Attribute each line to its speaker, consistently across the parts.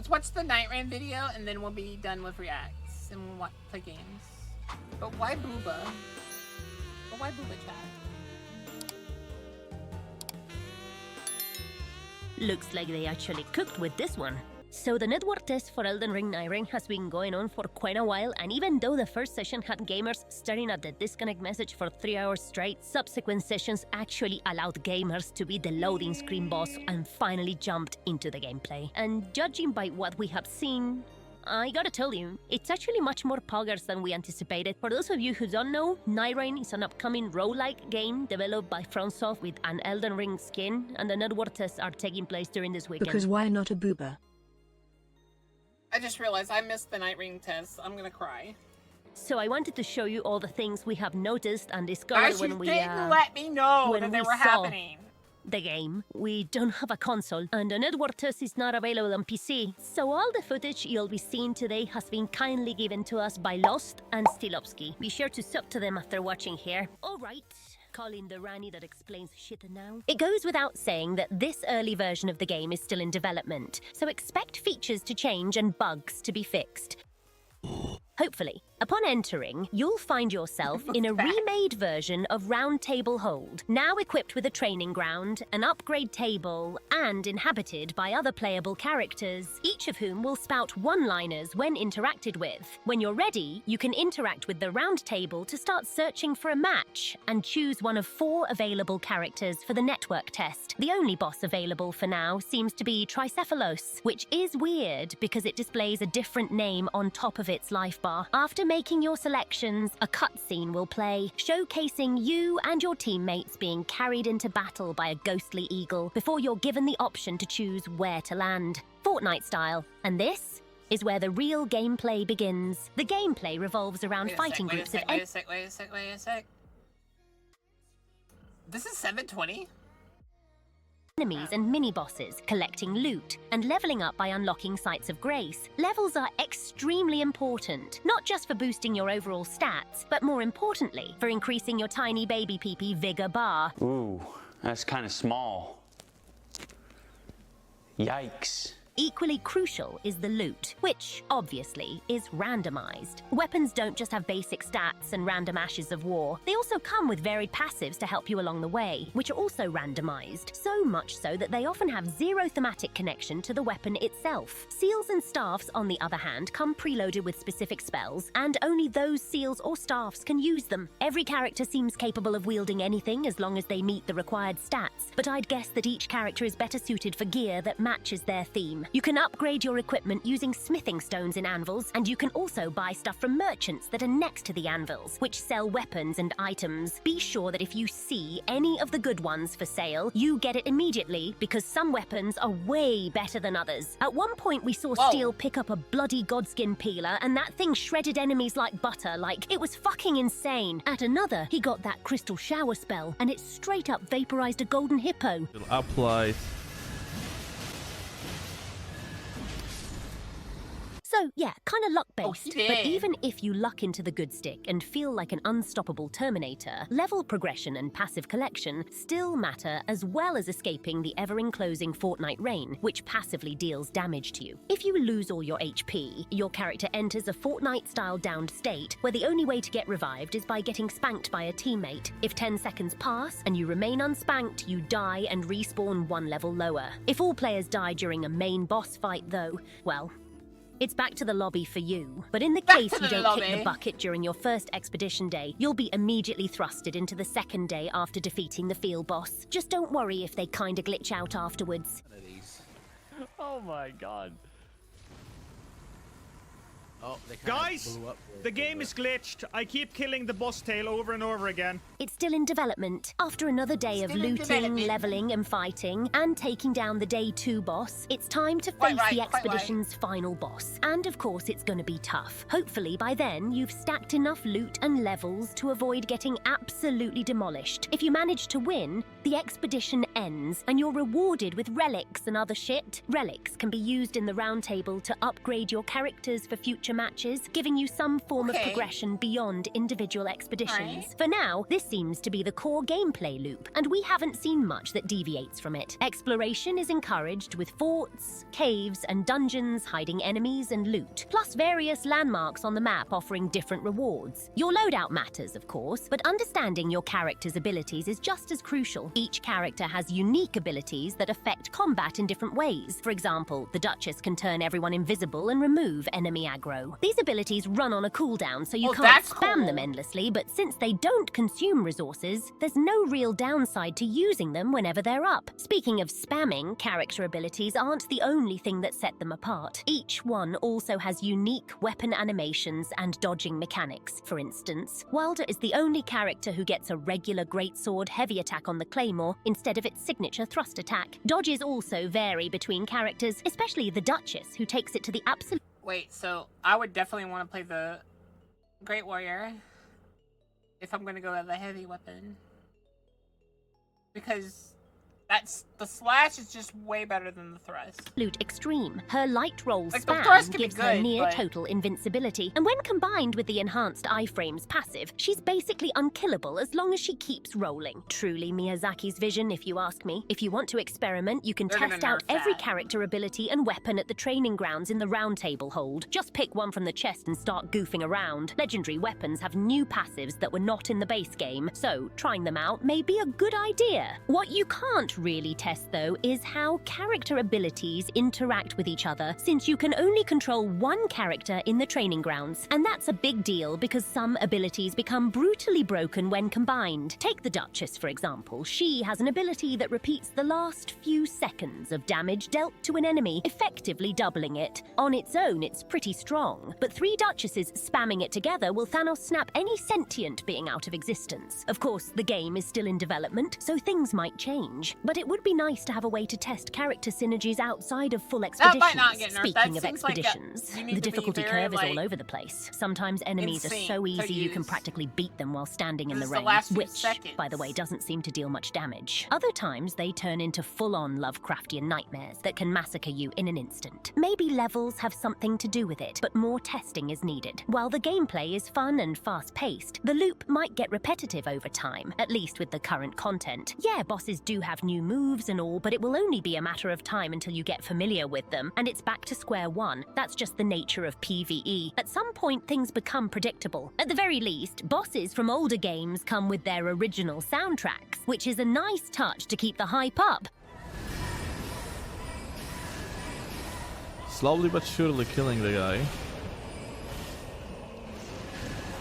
Speaker 1: Let's watch the NIGHTREIGN video and then we'll be done with reacts and we'll play games. But why booba? But why booba chat?
Speaker 2: Looks like they actually cooked with this one. So the network test for Elden Ring NIGHTREIGN has been going on for quite a while, and even though the first session had gamers staring at the disconnect message for 3 hours straight, subsequent sessions actually allowed gamers to beat the loading screen boss and finally jumped into the gameplay. And judging by what we have seen, I gotta tell you, it's actually much more poggers than we anticipated. For those of you who don't know, NIGHTREIGN is an upcoming roguelike game developed by FromSoft with an Elden Ring skin, and the network tests are taking place during this weekend.
Speaker 3: Because why not a booba?
Speaker 1: I just realized I missed the NIGHTREIGN test. I'm gonna cry.
Speaker 2: So I wanted to show you all the things we have noticed and discovered when we
Speaker 1: didn't let me know that they were happening.
Speaker 2: The game. We don't have a console, and the network test is not available on PC. So all the footage you'll be seeing today has been kindly given to us by Lost and Stilovsky. Be sure to sub to them after watching here. Alright. Calling the Rani that explains shit now. It goes without saying that this early version of the game is still in development, so expect features to change and bugs to be fixed. Hopefully. Upon entering, you'll find yourself in a remade version of Round Table Hold, now equipped with a training ground, an upgrade table, and inhabited by other playable characters, each of whom will spout one-liners when interacted with. When you're ready, you can interact with the Round Table to start searching for a match, and choose one of 4 available characters for the network test. The only boss available for now seems to be Tricephalos, which is weird because it displays a different name on top of its life bar. After making your selections, a cutscene will play, showcasing you and your teammates being carried into battle by a ghostly eagle before you're given the option to choose where to land, Fortnite style. And this is where the real gameplay begins. The gameplay revolves around fighting groups of
Speaker 1: Wait a sec. This is 720?
Speaker 2: enemies and mini-bosses, collecting loot, and leveling up by unlocking Sites of Grace. Levels are extremely important, not just for boosting your overall stats, but more importantly, for increasing your tiny baby pee-pee vigor bar.
Speaker 4: Ooh, that's kind of small. Yikes.
Speaker 2: Equally crucial is the loot, which, obviously, is randomized. Weapons don't just have basic stats and random ashes of war, they also come with varied passives to help you along the way, which are also randomized, so much so that they often have zero thematic connection to the weapon itself. Seals and staffs, on the other hand, come preloaded with specific spells, and only those seals or staffs can use them. Every character seems capable of wielding anything as long as they meet the required stats, but I'd guess that each character is better suited for gear that matches their theme. You can upgrade your equipment using smithing stones in anvils, and you can also buy stuff from merchants that are next to the anvils, which sell weapons and items. Be sure that if you see any of the good ones for sale, you get it immediately, because some weapons are way better than others. At one point we saw Steel pick up a bloody godskin peeler, and that thing shredded enemies like butter, like it was fucking insane. At another, he got that crystal shower spell, and it straight up vaporized a golden hippo.
Speaker 5: It'll apply.
Speaker 2: So, yeah, kind of luck-based,
Speaker 1: Oh,
Speaker 2: but even if you luck into the good stick and feel like an unstoppable Terminator, level progression and passive collection still matter, as well as escaping the ever-enclosing Fortnite rain, which passively deals damage to you. If you lose all your HP, your character enters a Fortnite-style downed state, where the only way to get revived is by getting spanked by a teammate. If 10 seconds pass and you remain unspanked, you die and respawn 1 level lower. If all players die during a main boss fight, though, well, it's back to the lobby for you. But in the case you don't kick the bucket during your first expedition day, you'll be immediately thrusted into the second day after defeating the field boss. Just don't worry if they kinda glitch out afterwards.
Speaker 6: Oh my god.
Speaker 7: Oh, they
Speaker 8: Guys, the game is glitched. I keep killing the boss tail over and over again.
Speaker 2: It's still in development. After another day of looting, leveling, and fighting, and taking down the Day 2 boss, it's time to face the expedition's final boss. And of course, it's gonna be tough. Hopefully, by then, you've stacked enough loot and levels to avoid getting absolutely demolished. If you manage to win, the expedition ends, and you're rewarded with relics and other shit. Relics can be used in the round table to upgrade your characters for future matches, giving you some form of progression beyond individual expeditions. For now, this seems to be the core gameplay loop, and we haven't seen much that deviates from it. Exploration is encouraged with forts, caves, and dungeons hiding enemies and loot, plus various landmarks on the map offering different rewards. Your loadout matters, of course, but understanding your character's abilities is just as crucial. Each character has unique abilities that affect combat in different ways. For example, the Duchess can turn everyone invisible and remove enemy aggro. These abilities run on a cooldown, so you can't spam them endlessly, but since they don't consume resources, there's no real downside to using them whenever they're up. Speaking of spamming, character abilities aren't the only thing that set them apart. Each one also has unique weapon animations and dodging mechanics. For instance, Wilder is the only character who gets a regular greatsword heavy attack on the claymore instead of its signature thrust attack. Dodges also vary between characters, especially the Duchess, who takes it to the absolute...
Speaker 1: Wait, so I would definitely want to play the Great Warrior if I'm going to go with a heavy weapon. Because the slash is just way better than the thrust.
Speaker 2: Absolute extreme. Her light roll
Speaker 1: Like,
Speaker 2: spam gives her near total invincibility, and when combined with the enhanced iframes passive, she's basically unkillable as long as she keeps rolling. Truly Miyazaki's vision, if you ask me. If you want to experiment, you can test out every character ability and weapon at the training grounds in the round table hold. Just pick one from the chest and start goofing around. Legendary weapons have new passives that were not in the base game, so trying them out may be a good idea. What you can't really test, though, is how character abilities interact with each other, since you can only control one character in the training grounds, and that's a big deal because some abilities become brutally broken when combined. Take the Duchess, for example. She has an ability that repeats the last few seconds of damage dealt to an enemy, effectively doubling it. On its own, it's pretty strong, but three Duchesses spamming it together will Thanos snap any sentient being out of existence. Of course, the game is still in development, so things might change, but it would be nice to have a way to test character synergies outside of full expeditions.
Speaker 1: That might not get nerfed.
Speaker 2: Speaking of expeditions, the difficulty curve is all over the place. Sometimes enemies are so easy you can practically beat them while standing in the rain, which, by the way, doesn't seem to deal much damage. Other times, they turn into full-on Lovecraftian nightmares that can massacre you in an instant. Maybe levels have something to do with it, but more testing is needed. While the gameplay is fun and fast-paced, the loop might get repetitive over time, at least with the current content. Yeah, bosses do have new moves and all, but it will only be a matter of time until you get familiar with them, and it's back to square one. That's just the nature of PvE. At some point, things become predictable. At the very least, bosses from older games come with their original soundtracks, which is a nice touch to keep the hype up.
Speaker 3: Slowly but surely killing the guy.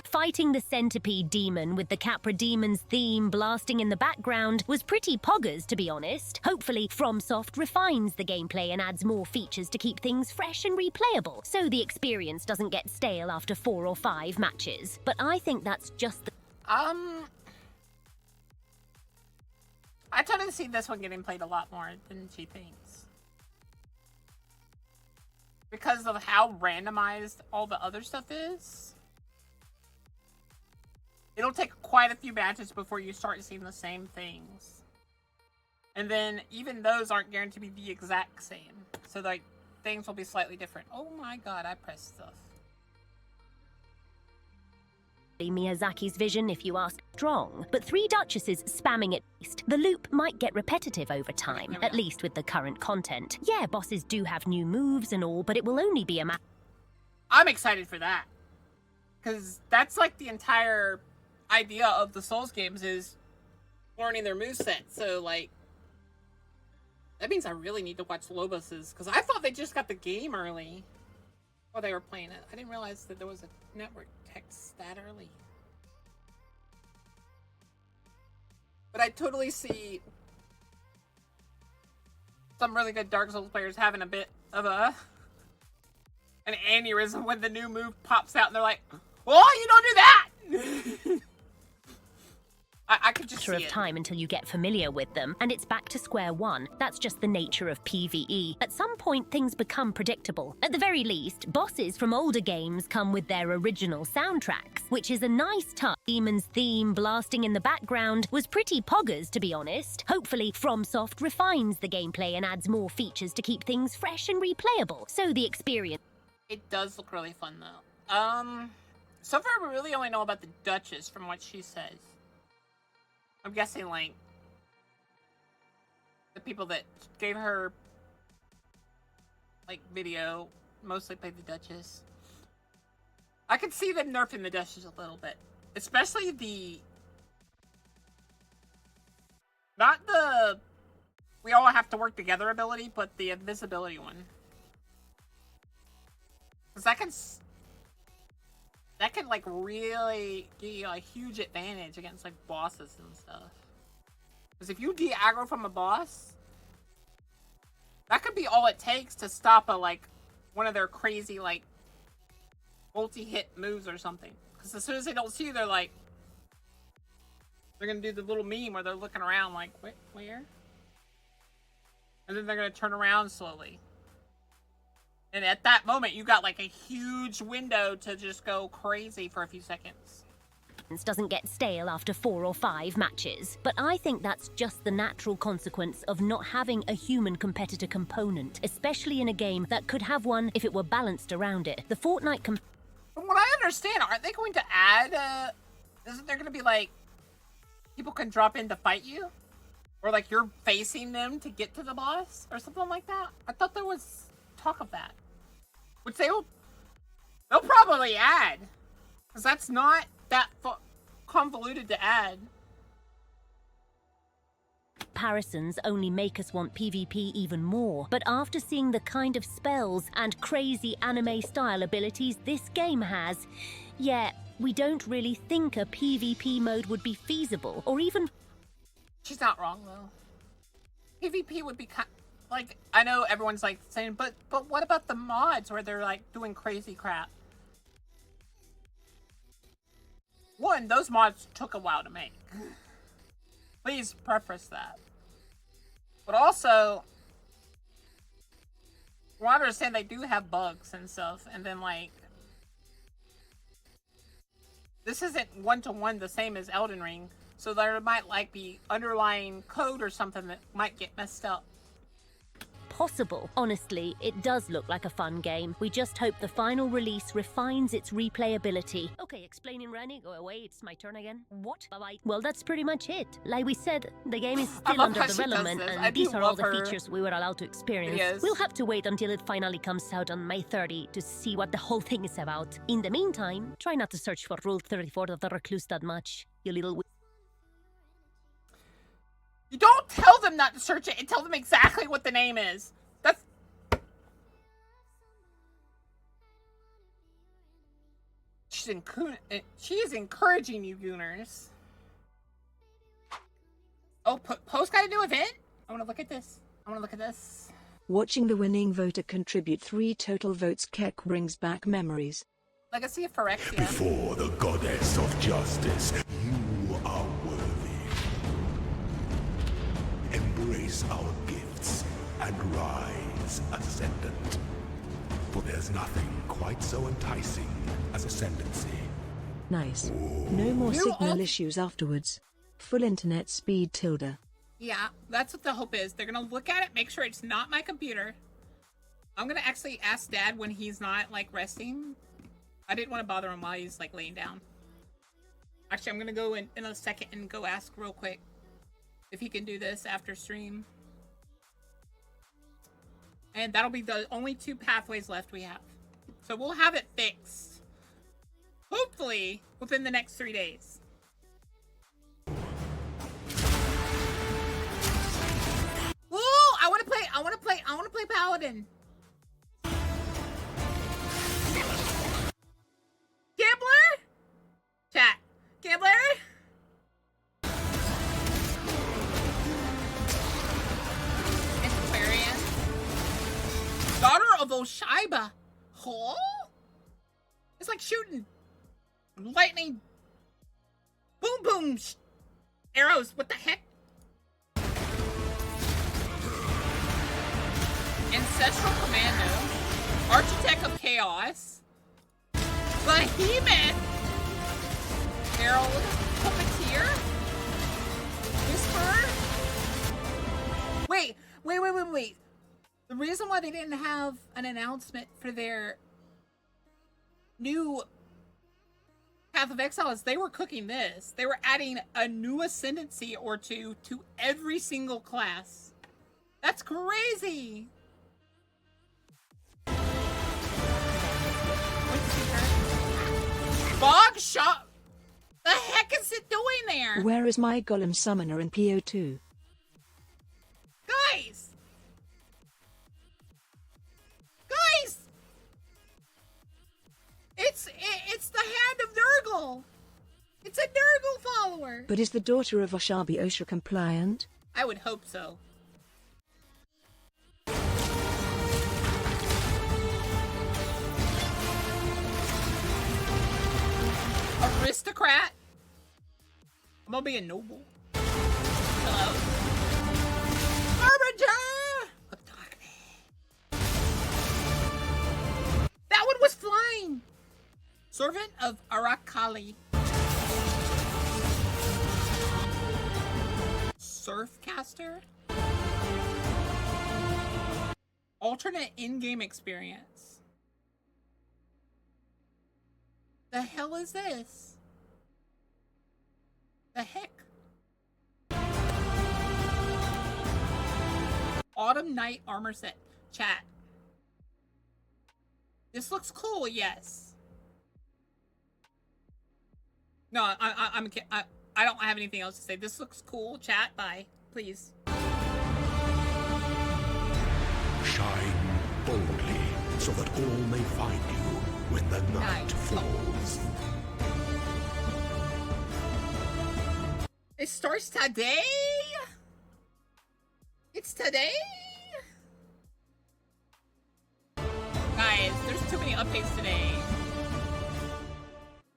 Speaker 2: Fighting the centipede demon with the Capra Demon's theme blasting in the background was pretty poggers, to be honest. Hopefully, FromSoft refines the gameplay and adds more features to keep things fresh and replayable, so the experience doesn't get stale after 4 or 5 matches. But I think that's just the...
Speaker 1: I totally see this one getting played a lot more than she thinks. Because of how randomized all the other stuff is. It'll take quite a few matches before you start seeing the same things. And then even those aren't guaranteed to be the exact same. So like things will be slightly different. Oh my god, I pressed stuff.
Speaker 2: Miyazaki's vision, if you ask. Strong, but 3 Duchesses spamming it. The loop might get repetitive over time, at least with the current content. Yeah, bosses do have new moves and all, but it will only be a matter...
Speaker 1: I'm excited for that. Because that's like the entire idea of the Souls games is learning their moveset. So like, that means I really need to watch Lobos's, because I thought they just got the game early while they were playing it. I didn't realize that there was a network text that early. But I totally see some really good Dark Souls players having a bit of an aneurysm when the new move pops out and they're like, "Well, you don't do that!" I could just see
Speaker 2: of
Speaker 1: it.
Speaker 2: time until you get familiar with them, and it's back to square one. That's just the nature of PvE. At some point, things become predictable. At the very least, bosses from older games come with their original soundtracks, which is a nice touch. Demon's theme blasting in the background was pretty poggers, to be honest. Hopefully, FromSoft refines the gameplay and adds more features to keep things fresh and replayable, so the experience...
Speaker 1: It does look really fun, though. So far we really only know about the Duchess from what she says. I'm guessing, like, the people that gave her, like, video mostly played the Duchess. I could see them nerfing the Duchess a little bit. Especially the... Not the... We all have to work together ability, but the invisibility one. Because that can, like, really give you a huge advantage against, like, bosses and stuff. Because if you de-aggro from a boss, that could be all it takes to stop a, like, one of their crazy, like, multi-hit moves or something. Because as soon as they don't see you, they're like... They're gonna do the little meme where they're looking around like, where? And then they're gonna turn around slowly. And at that moment, you got like a huge window to just go crazy for a few seconds.
Speaker 2: Doesn't get stale after 4 or 5 matches, but I think that's just the natural consequence of not having a human competitor component, especially in a game that could have one if it were balanced around it. The Fortnite
Speaker 1: From what I understand, aren't they going to add, isn't there going to be like, people can drop in to fight you? Or like you're facing them to get to the boss? Or something like that? I thought there was talk of that. Which they'll probably add. Because that's not that convoluted to add.
Speaker 2: Comparisons only make us want PvP even more, but after seeing the kind of spells and crazy anime-style abilities this game has, yeah, we don't really think a PvP mode would be feasible, or even...
Speaker 1: She's not wrong, though. PvP would be like, I know everyone's like saying, but what about the mods where they're like doing crazy crap? One, those mods took a while to make. Please preface that. But also, from what I understand, they do have bugs and stuff, and then like, this isn't one-to-one the same as Elden Ring, so there might like be underlying code or something that might get messed up.
Speaker 2: Possible. Honestly, it does look like a fun game. We just hope the final release refines its replayability. Okay, explaining Rani, go away, it's my turn again. What? Bye-bye. Well, that's pretty much it. Like we said, the game is still under development, and these are all the features we were allowed to experience.
Speaker 1: Yes.
Speaker 2: We'll have to wait until it finally comes out on May 30 to see what the whole thing is about. In the meantime, try not to search for Rule 34 of the Recluse that much, you little...
Speaker 1: You don't tell them not to search it and tell them exactly what the name is. That's... She is encouraging you, Gooners. Oh, Post got a new event? I want to look at this.
Speaker 5: Watching the winning voter contribute 3 total votes Keck brings back memories.
Speaker 1: Legacy of Phyrexia.
Speaker 7: Before the goddess of justice, you are worthy. Embrace our gifts and rise ascendant. For there's nothing quite so enticing as ascendancy.
Speaker 5: Nice. No more signal issues afterwards. Full internet speed tilde.
Speaker 1: Yeah, that's what the hope is. They're gonna look at it, make sure it's not my computer. I'm gonna actually ask Dad when he's not, like, resting. I didn't want to bother him while he's, like, laying down. Actually, I'm gonna go in a second and go ask real quick if he can do this after stream. And that'll be the only 2 pathways left we have. So we'll have it fixed. Hopefully, within the next 3 days. Ooh, I wanna play Paladin. Gambler? Chat. Gambler? Antiquarian. Daughter of Oshaiba. Huh? It's like shooting lightning. Boom boom. Arrows, what the heck? Ancestral Commando, Architect of Chaos, Behemoth, Herald, Puppeteer, Whisperer. Wait. The reason why they didn't have an announcement for their new Path of Exile is they were cooking this. They were adding a new ascendancy or two to every single class. That's crazy. Bog shot. The heck is it doing there?
Speaker 5: Where is my Golem Summoner in PO2?
Speaker 1: Guys! Guys! It's the hand of Nurgle! It's a Nurgle follower!
Speaker 5: But is the daughter of Oshabi OSHA compliant?
Speaker 1: I would hope so. Aristocrat? I'm gonna be a noble. Hello? Harbinger of Darkness. That one was flying. Servant of Arakali. Surfcaster? Alternate in-game experience. The hell is this? The heck? Autumn Night armor set. Chat. This looks cool, yes. No, I don't have anything else to say. This looks cool. Chat, bye. Please.
Speaker 7: Shine boldly so that all may find you when the night falls.
Speaker 1: It starts today? It's today? Guys, there's too many updates today.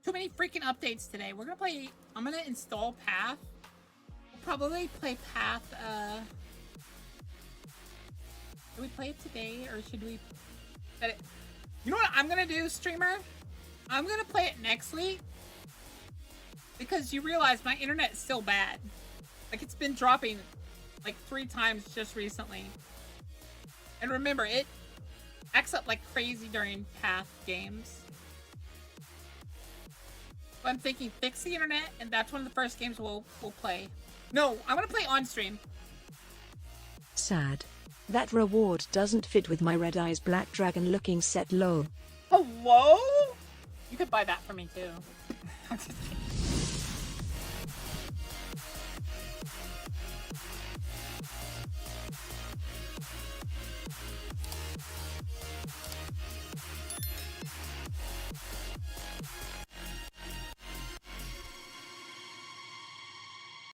Speaker 1: Too many freaking updates today. We're gonna play... I'm gonna install Path. We'll probably play Path, Should we play it today, or should we... You know what I'm gonna do, streamer? I'm gonna play it next week. Because you realize my internet is still bad. Like, it's been dropping like 3 times just recently. And remember, it acts up like crazy during Path games. So I'm thinking fix the internet, and that's one of the first games we'll play. No, I'm gonna play on stream.
Speaker 5: Sad. That reward doesn't fit with my Red Eyes Black Dragon looking set lol.
Speaker 1: Hello? You could buy that for me too. I'm just kidding.